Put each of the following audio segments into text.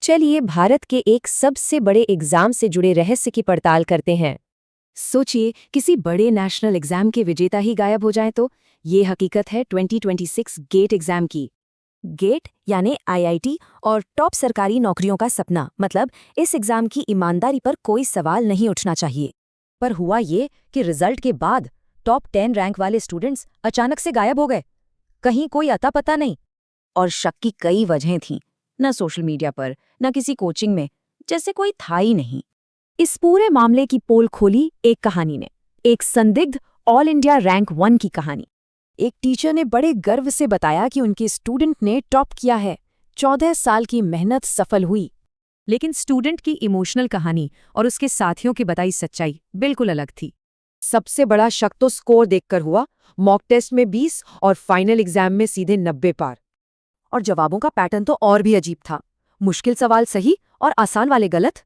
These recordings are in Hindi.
चलिए भारत के एक सबसे बड़े एग्जाम से जुड़े रहस्य की पड़ताल करते हैं। सोचिए किसी बड़े नेशनल एग्जाम के विजेता ही गायब हो जाएं तो ये हकीकत है 2026 गेट एग्जाम की। गेट यानी आईआईटी और टॉप सरकारी नौकरियों का सपना, मतलब इस एग्जाम की ईमानदारी पर कोई सवाल नहीं उठना चाहिए। पर हुआ ये कि रिजल्ट के बाद टॉप 10 रैंक वाले स्टूडेंट्स अचानक से गायब हो गए। कहीं कोई अता पता नहीं। और शक की कई वजहें थीं, न सोशल मीडिया पर न किसी कोचिंग में, जैसे कोई था ही नहीं। इस पूरे मामले की पोल खोली एक कहानी ने, एक संदिग्ध ऑल इंडिया रैंक 1 की कहानी। एक टीचर ने बड़े गर्व से बताया कि उनके स्टूडेंट ने टॉप किया है, 14 साल की मेहनत सफल हुई। लेकिन स्टूडेंट की इमोशनल कहानी और उसके साथियों की बताई सच्चाई बिल्कुल अलग थी। सबसे बड़ा शक तो स्कोर देखकर हुआ। मॉक टेस्ट में 20 और फाइनल एग्जाम में सीधे 90 पार। और जवाबों का पैटर्न तो और भी अजीब था। मुश्किल सवाल सही और आसान वाले गलत।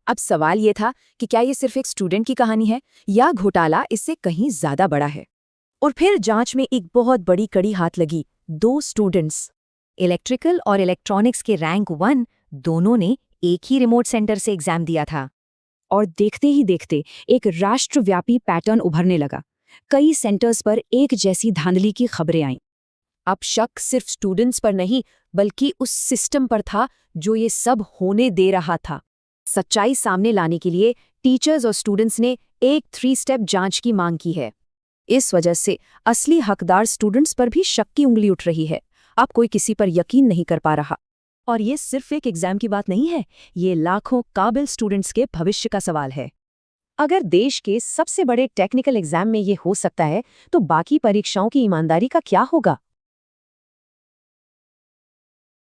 अब सवाल ये था कि क्या ये सिर्फ एक स्टूडेंट की कहानी है या घोटाला इससे कहीं ज्यादा बड़ा है। और फिर जांच में एक बहुत बड़ी कड़ी हाथ लगी। 2 स्टूडेंट्स, इलेक्ट्रिकल और इलेक्ट्रॉनिक्स के रैंक 1, दोनों ने एक ही रिमोट सेंटर से एग्जाम दिया था। और देखते ही देखते एक राष्ट्रव्यापी पैटर्न उभरने लगा। कई सेंटर्स पर एक जैसी धांधली की खबरें आईं। अब शक सिर्फ स्टूडेंट्स पर नहीं, बल्कि उस सिस्टम पर था जो ये सब होने दे रहा था। सच्चाई सामने लाने के लिए टीचर्स और स्टूडेंट्स ने एक 3 स्टेप जांच की मांग की है। इस वजह से असली हकदार स्टूडेंट्स पर भी शक की उंगली उठ रही है। अब कोई किसी पर यकीन नहीं कर पा रहा। और ये सिर्फ एक एग्जाम की बात नहीं है, ये लाखों काबिल स्टूडेंट्स के भविष्य का सवाल है। अगर देश के सबसे बड़े टेक्निकल एग्जाम में ये हो सकता है, तो बाकी परीक्षाओं की ईमानदारी का क्या होगा?